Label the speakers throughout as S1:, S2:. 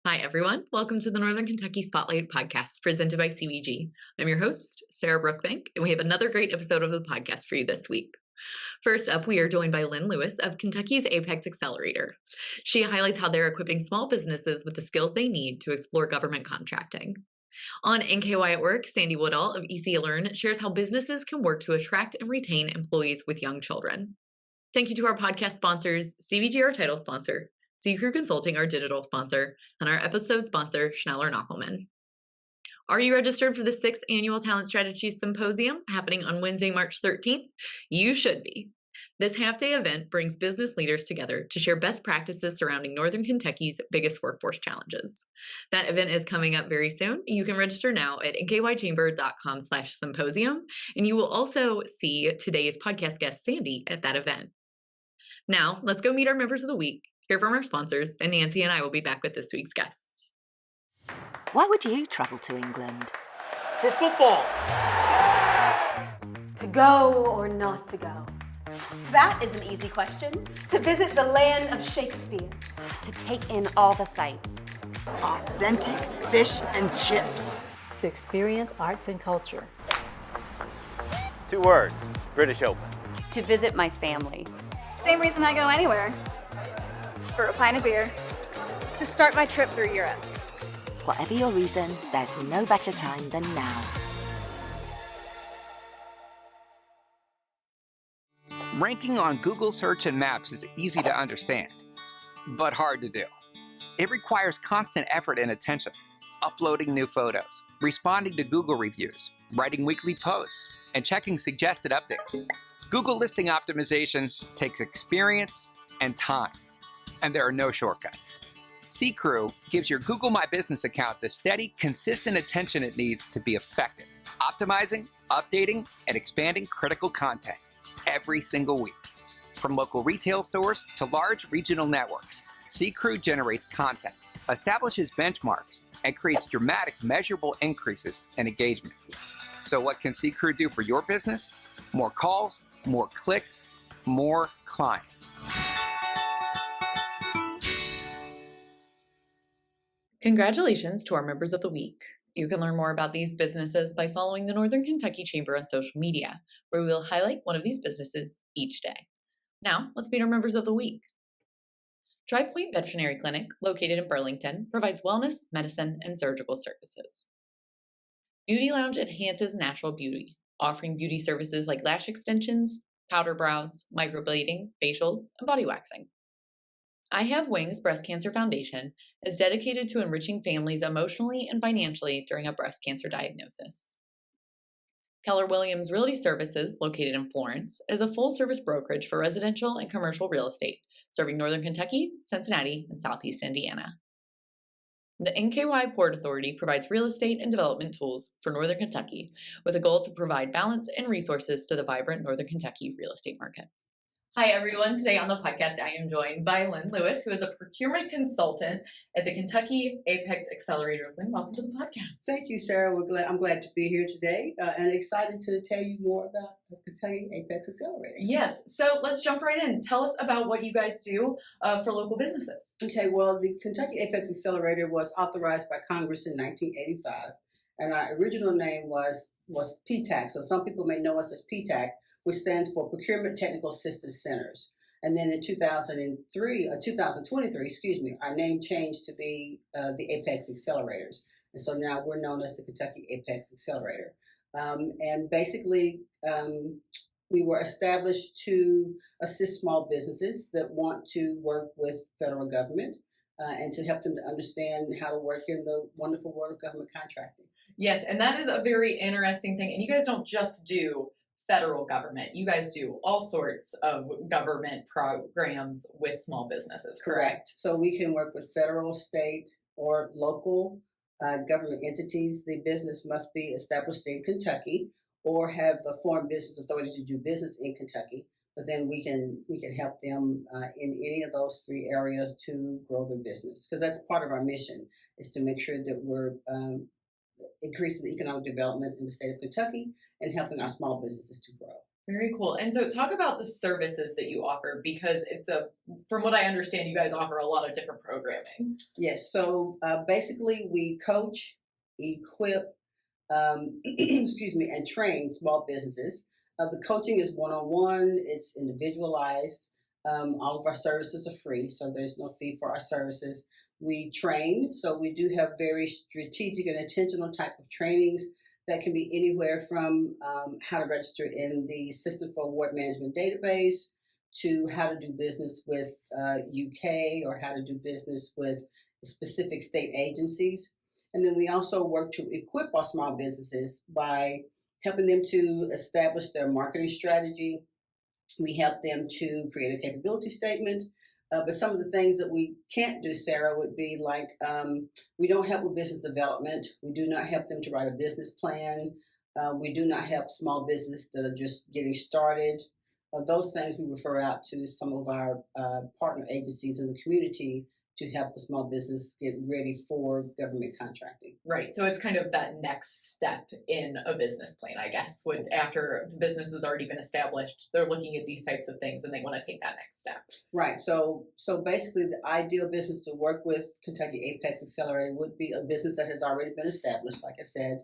S1: Hi, everyone. Welcome to the Northern Kentucky Spotlight podcast presented by CBG. I'm your host, Sarah Brookbank, and we have another great episode of the podcast for you this week. First up, we are joined by Lynn Lewis of Kentucky's APEX Accelerator. She highlights how they're equipping small businesses with the skills they need to explore government contracting. On NKY at Work, Sandy Woodall of EC Learn shares how businesses can work to attract and retain employees with young children. Thank you to our podcast sponsors, CBG, our title sponsor, C Crew Consulting, our digital sponsor, and our episode sponsor, Schneller Knockelman. Are you registered for the 6th Annual Talent Strategy Symposium happening on Wednesday, March 13th? You should be. This half-day event brings business leaders together to share best practices surrounding Northern Kentucky's biggest workforce challenges. That event is coming up very soon. You can register now at nkychamber.com/symposium, and you will also see today's podcast guest, Sandy, at that event. Now, let's go meet our members of the week, hear from our sponsors, and Nancy and I will be back with this week's guests.
S2: Why would you travel to England?
S3: For football.
S4: To go or not to go?
S5: That is an easy question.
S4: To visit the land of Shakespeare.
S5: To take in all the sights.
S6: Authentic fish and chips.
S7: To experience arts and culture.
S3: 2 words, British Open.
S5: To visit my family.
S8: Same reason I go anywhere. For a pint of beer. To start my trip through Europe.
S2: Whatever your reason, there's no better time than now.
S9: Ranking on Google Search and Maps is easy to understand, but hard to do. It requires constant effort and attention, uploading new photos, responding to Google reviews, writing weekly posts, and checking suggested updates. Google listing optimization takes experience and time, and there are no shortcuts. C-Crew gives your Google My Business account the steady, consistent attention it needs to be effective, optimizing, updating, and expanding critical content every single week. From local retail stores to large regional networks, C-Crew generates content, establishes benchmarks, and creates dramatic, measurable increases in engagement. So what can C-Crew do for your business? More calls, more clicks, more clients.
S1: Congratulations to our members of the week. You can learn more about these businesses by following the Northern Kentucky Chamber on social media, where we will highlight one of these businesses each day. Now, let's meet our members of the week. Tri Point Veterinary Clinic, located in Burlington, provides wellness, medicine, and surgical services. Beauty Lounge enhances natural beauty, offering beauty services like lash extensions, powder brows, microblading, facials, and body waxing. I Have Wings Breast Cancer Foundation is dedicated to enriching families emotionally and financially during a breast cancer diagnosis. Keller Williams Realty Services, located in Florence, is a full-service brokerage for residential and commercial real estate, serving Northern Kentucky, Cincinnati, and Southeast Indiana. The NKY Port Authority provides real estate and development tools for Northern Kentucky, with a goal to provide balance and resources to the vibrant Northern Kentucky real estate market. Hi, everyone. Today on the podcast, I am joined by Lynn Lewis, who is a procurement consultant at the Kentucky APEX Accelerator. Lynn, welcome to the podcast.
S6: Thank you, Sarah. I'm glad to be here today and excited to tell you more about the Kentucky APEX Accelerator.
S1: Yes. So let's jump right in. Tell us about what you guys do for local businesses.
S6: Okay. Well, the Kentucky APEX Accelerator was authorized by Congress in 1985, and our original name was PTAC. So some people may know us as PTAC, which stands for Procurement Technical Assistance Centers. And then in 2023, our name changed to be the APEX Accelerators. And so now we're known as the Kentucky APEX Accelerator. And basically, we were established to assist small businesses that want to work with federal government and to help them to understand how to work in the wonderful world of government contracting.
S1: Yes, and that is a very interesting thing. And you guys don't just do federal government. You guys do all sorts of government programs with small businesses, correct?
S6: So we can work with federal, state, or local government entities. The business must be established in Kentucky or have a foreign business authority to do business in Kentucky. But then we can help them in any of those 3 areas to grow their business, because that's part of our mission, is to make sure that we're increasing the economic development in the state of Kentucky and helping our small businesses to grow.
S1: Very cool. And so talk about the services that you offer because from what I understand, you guys offer a lot of different programming.
S6: Yes. So basically, we coach, equip, excuse me, and train small businesses. The coaching is one-on-one. It's individualized. All of our services are free, so there's no fee for our services. We train, so we do have very strategic and intentional type of trainings that can be anywhere from how to register in the System for Award Management database to how to do business with UK or how to do business with specific state agencies. And then we also work to equip our small businesses by helping them to establish their marketing strategy. We help them to create a capability statement. But some of the things that we can't do, Sarah, would be like we don't help with business development. We do not help them to write a business plan. We do not help small business that are just getting started. Those things we refer out to some of our partner agencies in the community to help the small business get ready for government contracting.
S1: Right. So it's kind of that next step in a business plan, I guess, when after the business has already been established, they're looking at these types of things and they want to take that next step.
S6: Right. So basically the ideal business to work with Kentucky APEX Accelerator would be a business that has already been established, like I said.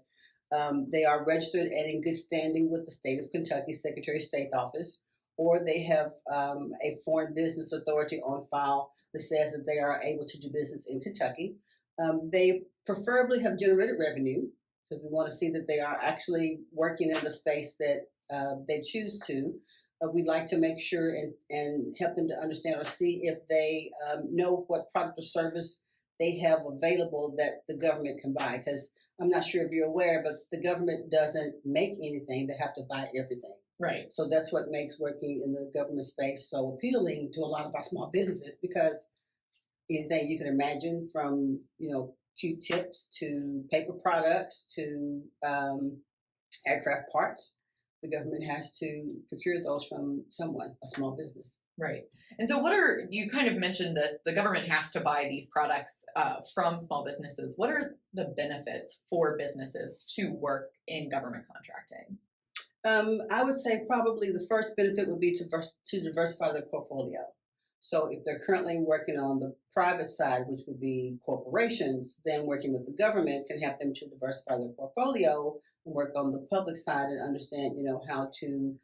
S6: They are registered and in good standing with the state of Kentucky Secretary of State's office, or they have a foreign business authority on file that says that they are able to do business in Kentucky. They preferably have generated revenue because we want to see that they are actually working in the space that they choose to. We'd like to make sure and help them to understand or see if they know what product or service they have available that the government can buy. Because I'm not sure if you're aware, but the government doesn't make anything. They have to buy everything.
S1: Right.
S6: So that's what makes working in the government space so appealing to a lot of our small businesses, because anything you can imagine from, Q-tips to paper products to aircraft parts, the government has to procure those from someone, a small business.
S1: Right. And so you kind of mentioned this, the government has to buy these products from small businesses. What are the benefits for businesses to work in government contracting?
S6: I would say probably the first benefit would be to diversify their portfolio. So if they're currently working on the private side, which would be corporations, then working with the government can help them to diversify their portfolio and work on the public side and understand, how to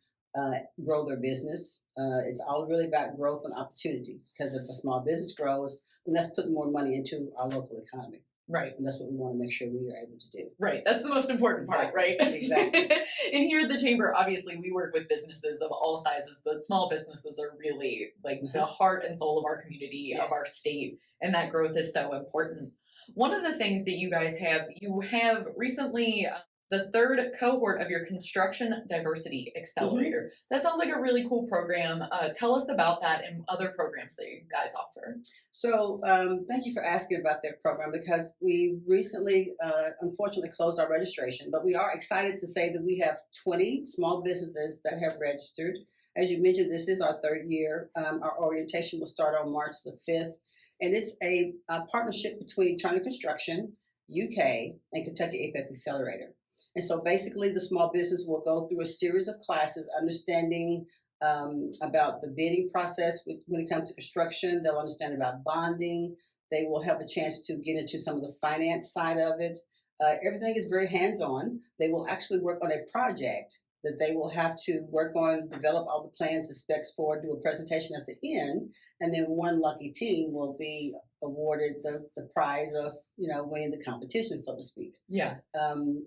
S6: grow their business. It's all really about growth and opportunity, because if a small business grows, then that's putting more money into our local economy.
S1: Right.
S6: And that's what we want to make sure we are able to do.
S1: Right. That's the most important part,
S6: Exactly.
S1: right?
S6: Exactly.
S1: And here at the Chamber, obviously, we work with businesses of all sizes, but small businesses are really like the heart and soul of our community,
S6: Yes.
S1: of our state, and that growth is so important. One of the things that you guys you have recently the third cohort of your Construction Diversity Accelerator. That sounds like a really cool program. Tell us about that and other programs that you guys offer.
S6: So thank you for asking about that program, because we recently, unfortunately, closed our registration, but we are excited to say that we have 20 small businesses that have registered. As you mentioned, this is our third year. Our orientation will start on March the 5th, and it's a partnership between Turner Construction, UK, and Kentucky APEX Accelerator. And so basically the small business will go through a series of classes, understanding about the bidding process when it comes to construction. They'll understand about bonding. They will have a chance to get into some of the finance side of it. Everything is very hands-on. They will actually work on a project that they will have to work on, develop all the plans and specs for, do a presentation at the end, and then one lucky team will be awarded the prize of, winning the competition, so to speak.
S1: Yeah.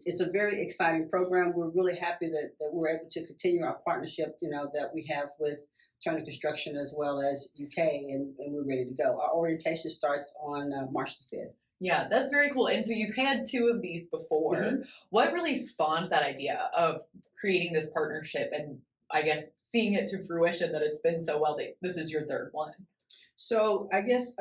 S6: It's a very exciting program. We're really happy that we're able to continue our partnership, that we have with Turner Construction as well as UK, and we're ready to go. Our orientation starts on March the 5th.
S1: Yeah, that's very cool. And so you've had 2 of these before. Mm-hmm. What really spawned that idea of creating this partnership and, I guess, seeing it to fruition that it's been so well that this is your third one?
S6: So I guess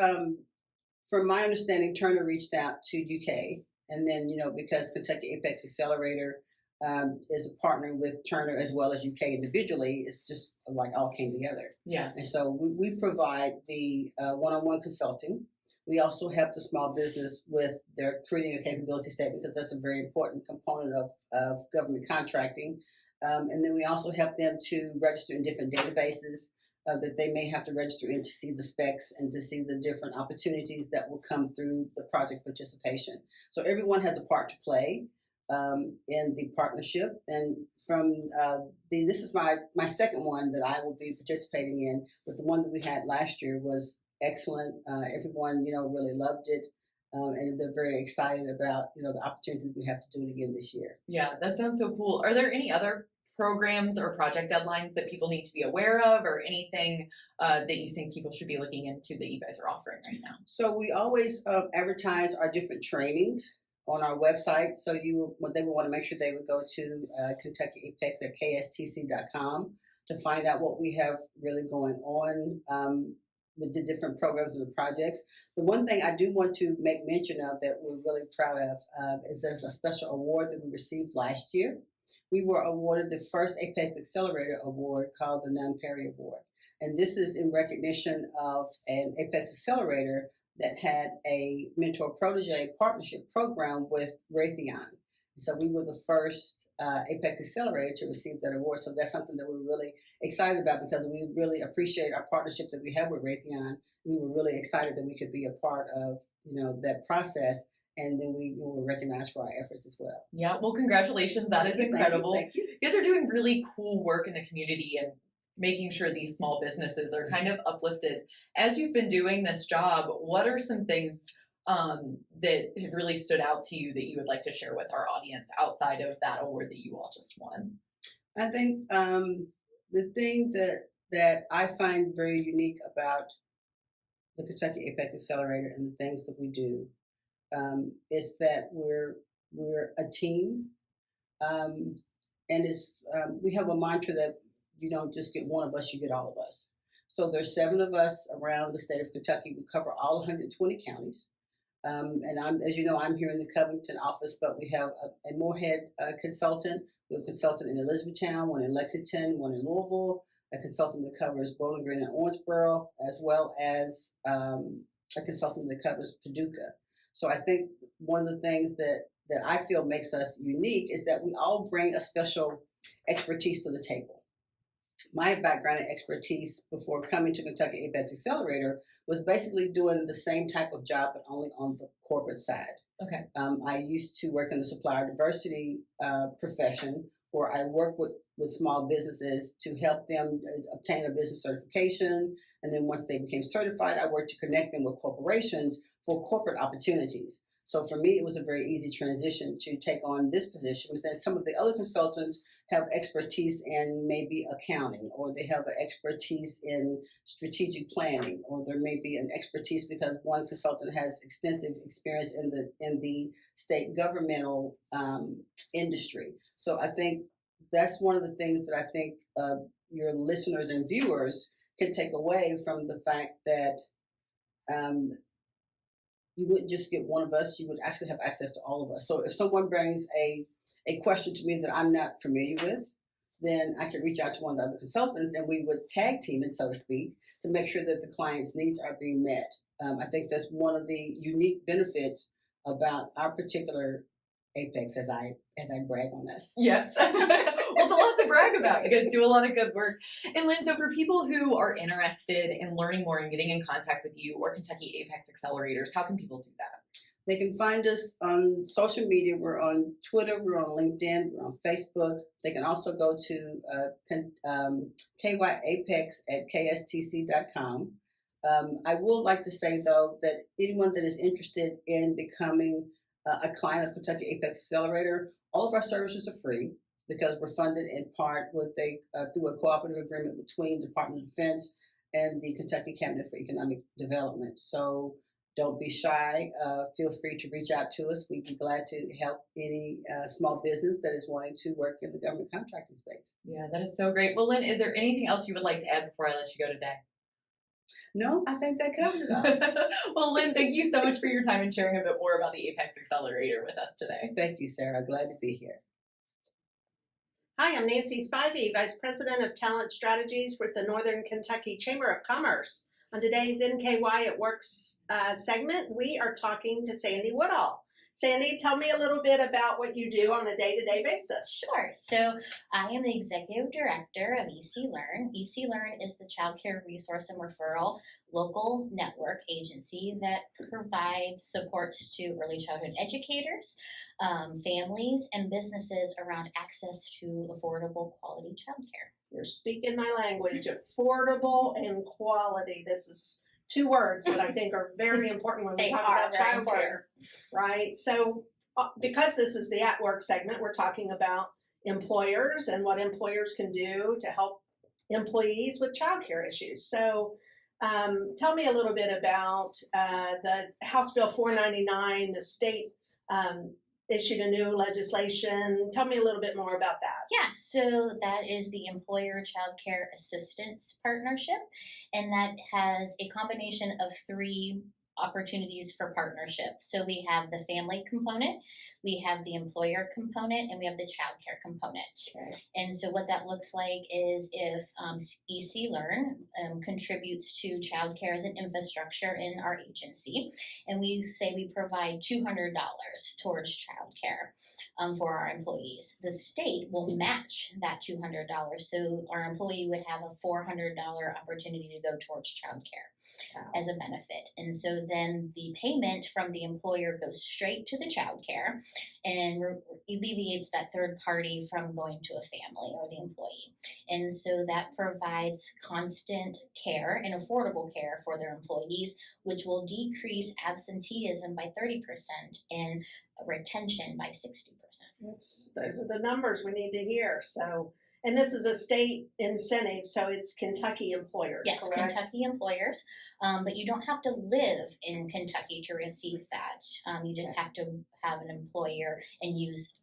S6: from my understanding, Turner reached out to UK, and then, because Kentucky APEX Accelerator is a partner with Turner as well as UK individually, it's just like all came together.
S1: Yeah.
S6: And so we provide the one-on-one consulting. We also help the small business with their creating a capability statement, because that's a very important component of government contracting. And then we also help them to register in different databases that they may have to register in to see the specs and to see the different opportunities that will come through the project participation. So everyone has a part to play in the partnership. And from this is my second one that I will be participating in, but the one that we had last year was excellent. Everyone, really loved it. And they're very excited about, the opportunities we have to do it again this year.
S1: Yeah, that sounds so cool. Are there any other programs or project deadlines that people need to be aware of, or anything that you think people should be looking into that you guys are offering right now?
S6: So we always advertise our different trainings on our website. So they would want to make sure they would go to Kentucky APEX at kstc.com to find out what we have really going on with the different programs and the projects. The one thing I do want to make mention of that we're really proud of is there's a special award that we received last year. We were awarded the first APEX Accelerator Award called the Nunn Perry Award. And this is in recognition of an APEX Accelerator that had a mentor-protege partnership program with Raytheon. So we were the first APEX Accelerator to receive that award. So that's something that we're really excited about because we really appreciate our partnership that we have with Raytheon. We were really excited that we could be a part of, that process. And then we were recognized for our efforts as well.
S1: Yeah, well, congratulations. That is incredible.
S6: Thank you.
S1: You guys are doing really cool work in the community and making sure these small businesses are kind of uplifted. As you've been doing this job, what are some things that have really stood out to you that you would like to share with our audience outside of that award that you all just won?
S6: I think the thing that I find very unique about the Kentucky APEX Accelerator and the things that we do is that we're a team, and we have a mantra that you don't just get one of us, you get all of us. So there's 7 of us around the state of Kentucky. We cover all 120 counties. And as you know, I'm here in the Covington office, but we have a Moorhead consultant. We have a consultant in Elizabethtown, one in Lexington, one in Louisville, a consultant that covers Bowling Green and Owensboro, as well as a consultant that covers Paducah. So I think one of the things that I feel makes us unique is that we all bring a special expertise to the table. My background and expertise before coming to Kentucky APEX Accelerator was basically doing the same type of job, but only on the corporate side.
S1: Okay.
S6: I used to work in the supplier diversity profession, where I work with small businesses to help them obtain a business certification. And then once they became certified, I worked to connect them with corporations for corporate opportunities. So for me, it was a very easy transition to take on this position. But then some of the other consultants have expertise in maybe accounting, or they have an expertise in strategic planning, or there may be an expertise because one consultant has extensive experience in the state governmental industry. So I think that's one of the things that I think your listeners and viewers can take away from the fact that you wouldn't just get one of us, you would actually have access to all of us. So if someone brings a question to me that I'm not familiar with, then I can reach out to one of the other consultants and we would tag team it, so to speak, to make sure that the client's needs are being met. I think that's one of the unique benefits about our particular APEX, as I brag on us.
S1: Yes. Well, it's a lot to brag about. You guys do a lot of good work. And Lynn, so for people who are interested in learning more and getting in contact with you or Kentucky APEX Accelerators, how can people do that?
S6: They can find us on social media. We're on Twitter, we're on LinkedIn, we're on Facebook. They can also go to NKY Apex at kstc.com. I would like to say, though, that anyone that is interested in becoming a client of Kentucky APEX Accelerator, all of our services are free because we're funded in part with through a cooperative agreement between the Department of Defense and the Kentucky Cabinet for Economic Development. So don't be shy. Feel free to reach out to us. We'd be glad to help any small business that is wanting to work in the government contracting space.
S1: Yeah, that is so great. Well, Lynn, is there anything else you would like to add before I let you go today?
S6: No, I think that covers it all.
S1: Well, Lynn, thank you so much for your time and sharing a bit more about the APEX Accelerator with us today.
S6: Thank you, Sarah. Glad to be here.
S10: Hi, I'm Nancy Spivey, Vice President of Talent Strategies with the Northern Kentucky Chamber of Commerce. On today's NKY at Work segment, we are talking to Sandy Woodall. Sandy, tell me a little bit about what you do on a day-to-day basis.
S11: Sure. So I am the executive director of EC Learn. EC Learn is the child care resource and referral local network agency that provides supports to early childhood educators, families, and businesses around access to affordable quality childcare.
S10: You're speaking my language, affordable and quality. This is two words that I think are very important when we talk about childcare, right? So because this is the at work segment, we're talking about employers and what employers can do to help employees with childcare issues. So tell me a little bit about the House Bill 499, the state issued a new legislation. Tell me a little bit more about that.
S11: Yeah, so that is the Employer Child Care Assistance Partnership, and that has a combination of three opportunities for partnership. So we have the family component, we have the employer component, and we have the child care component. Okay. And so what that looks like is if EC Learn contributes to child care as an infrastructure in our agency, and we say we provide $200 towards child care for our employees, the state will match that $200. So our employee would have a $400 opportunity to go towards child care. Wow. As a benefit. And so then the payment from the employer goes straight to the child care and alleviates that third party from going to a family or the employee. And so that provides constant care and affordable care for their employees, which will decrease absenteeism by 30% and retention by 60%.
S10: Those are the numbers we need to hear. So, and this is a state incentive, so it's Kentucky employers,
S11: yes,
S10: correct?
S11: Kentucky employers, but you don't have to live in Kentucky to receive that. You just have to have an employer and use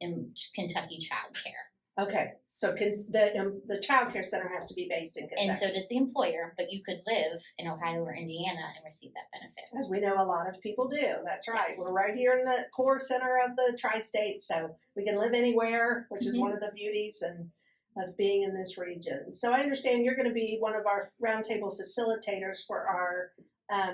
S11: Kentucky Child Care.
S10: Okay, so the Child Care Center has to be based in Kentucky.
S11: And so does the employer, but you could live in Ohio or Indiana and receive that benefit.
S10: As we know, a lot of people do. That's right.
S11: Yes.
S10: We're right here in the core center of the tri-state, so we can live anywhere, which is one of the beauties of being in this region. So I understand you're going to be one of our roundtable facilitators for our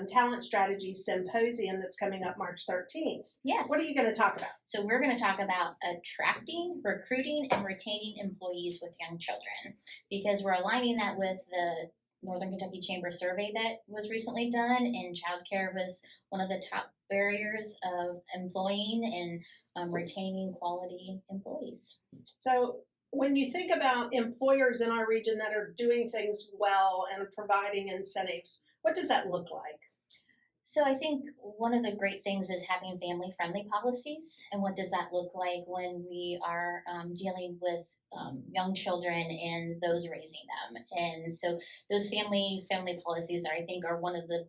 S10: Talent Strategies Symposium that's coming up March 13th.
S11: Yes.
S10: What are you going to talk about?
S11: So we're going to talk about attracting, recruiting, and retaining employees with young children, because we're aligning that with the Northern Kentucky Chamber survey that was recently done, and childcare was one of the top barriers of employing and retaining quality employees.
S10: So when you think about employers in our region that are doing things well and providing incentives, what does that look like?
S11: So I think one of the great things is having family-friendly policies. And what does that look like when we are dealing with young children and those raising them? And so those family policies I think are one of the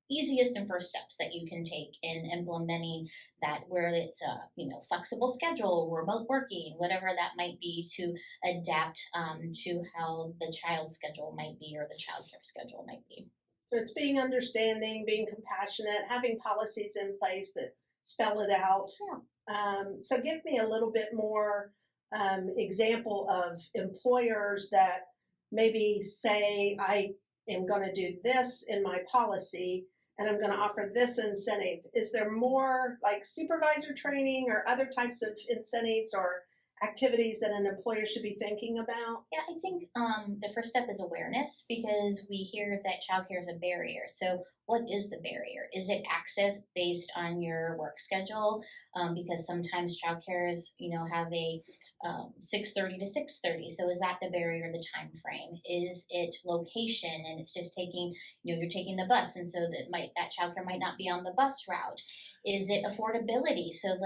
S11: easiest and first steps that you can take in implementing that, where it's a flexible schedule, remote working, whatever that might be, to adapt to how the child's schedule might be or the child care schedule might be.
S10: So it's being understanding, being compassionate, having policies in place that spell it out. Yeah. So give me a little bit more example of employers that maybe say, I am going to do this in my policy and I'm going to offer this incentive. Is there more like supervisor training or other types of incentives or activities that an employer should be thinking about?
S11: Yeah, I think the first step is awareness, because we hear that childcare is a barrier. So what is the barrier? Is it access based on your work schedule? Because sometimes childcare is, have a 6:30 to 6:30. So is that the barrier, the time frame? Is it location and it's just taking, you're taking the bus, and so that childcare might not be on the bus route? Is it affordability? So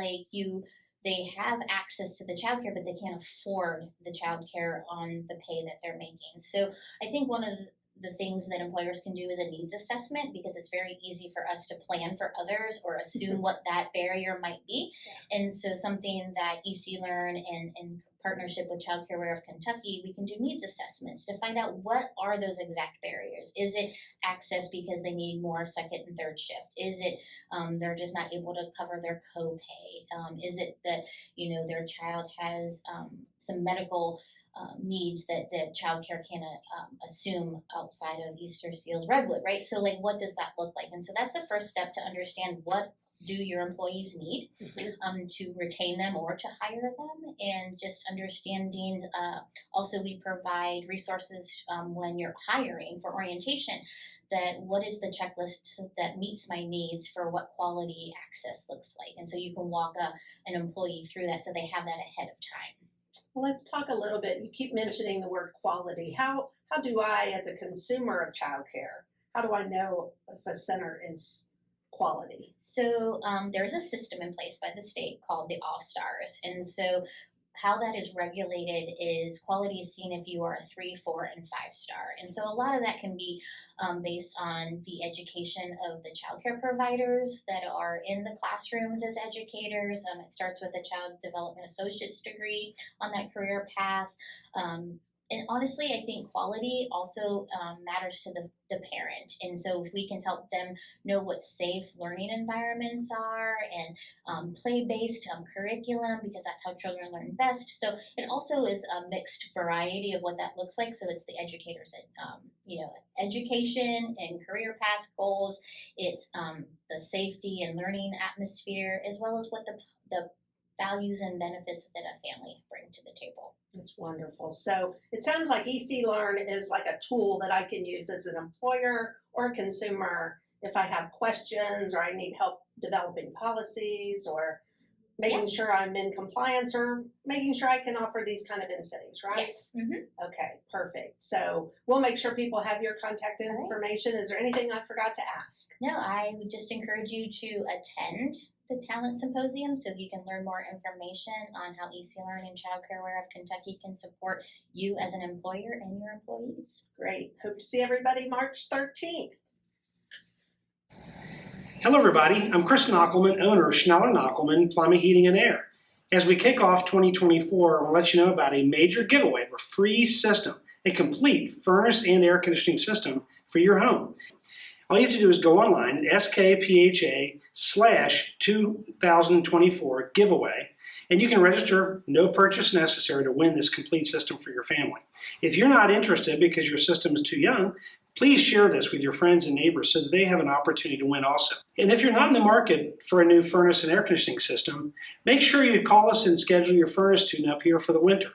S11: they have access to the childcare, but they can't afford the childcare on the pay that they're making. So I think one of the things that employers can do is a needs assessment, because it's very easy for us to plan for others or assume what that barrier might be. And so something that EC Learn and in partnership with Child Care Aware of Kentucky, we can do needs assessments to find out what are those exact barriers. Is it access because they need more second and third shift? Is it they're just not able to cover their copay? Is it that their child has some medical needs that the child care can assume outside of Easter Seals Redwood, right? So what does that look like? And so that's the first step, to understand what do your employees need to retain them or to hire them, and just understanding. Also, we provide resources when you're hiring for orientation. That what is the checklist that meets my needs for what quality access looks like, and so you can walk an employee through that so they have that ahead of time.
S10: Well, let's talk a little bit. You keep mentioning the word quality. How do I, as a consumer of childcare, how do I know if a center is quality?
S11: So there's a system in place by the state called the All Stars, and so how that is regulated is quality is seen if you are a 3, 4, and 5-star. And so a lot of that can be based on the education of the childcare providers that are in the classrooms as educators. It starts with a child development associate's degree on that career path. And honestly, I think quality also matters to the parent. And so if we can help them know what safe learning environments are and play-based curriculum, because that's how children learn best. So it also is a mixed variety of what that looks like. So it's the educators, education and career path goals. It's the safety and learning atmosphere, as well as what the values and benefits that a family bring to the table.
S10: That's wonderful. So it sounds like EC Learn is like a tool that I can use as an employer or a consumer if I have questions or I need help developing policies or making sure I'm in compliance or making sure I can offer these kind of incentives, right?
S11: Yes. Mm-hmm.
S10: Okay, perfect. So we'll make sure people have your contact information. Is there anything I forgot to ask?
S11: No, I would just encourage you to attend the Talent Symposium so you can learn more information on how EC Learn and Child Care Aware of Kentucky can support you as an employer and your employees.
S10: Great. Hope to see everybody March 13th.
S12: Hello, everybody. I'm Chris Knockelman, owner of Schneller Knockelman Plumbing, Heating, and Air. As we kick off 2024, I want to let you know about a major giveaway of a free system, a complete furnace and air conditioning system for your home. All you have to do is go online at skpha/2024 giveaway, and you can register, no purchase necessary, to win this complete system for your family. If you're not interested because your system is too young, please share this with your friends and neighbors so that they have an opportunity to win also. And if you're not in the market for a new furnace and air conditioning system, make sure you call us and schedule your furnace tune-up here for the winter.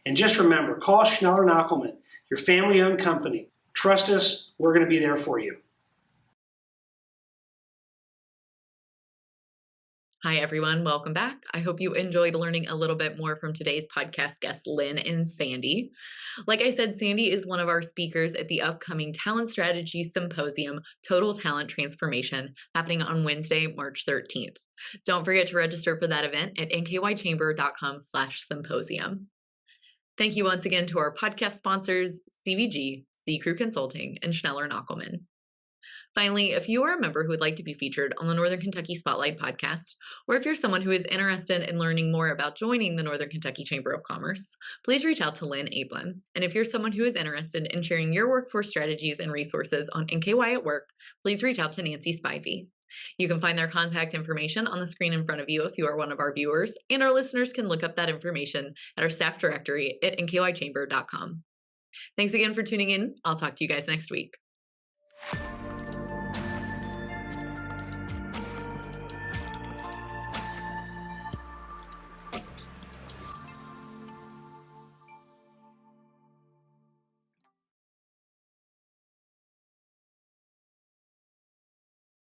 S12: And just remember, call Schneller Knockelman, your family-owned company. Trust us, we're going to be there for you.
S1: Hi, everyone. Welcome back. I hope you enjoyed learning a little bit more from today's podcast guests, Lynn and Sandy. Like I said, Sandy is one of our speakers at the upcoming Talent Strategy Symposium, Total Talent Transformation, happening on Wednesday, March 13th. Don't forget to register for that event at nkychamber.com/symposium. Thank you once again to our podcast sponsors, CVG, C Crew Consulting, and Schneller Knockelman. Finally, if you are a member who would like to be featured on the Northern Kentucky Spotlight podcast, or if you're someone who is interested in learning more about joining the Northern Kentucky Chamber of Commerce, please reach out to Lynn Ablin. And if you're someone who is interested in sharing your workforce strategies and resources on NKY at Work, please reach out to Nancy Spivey. You can find their contact information on the screen in front of you if you are one of our viewers, and our listeners can look up that information at our staff directory at nkychamber.com. Thanks again for tuning in. I'll talk to you guys next week.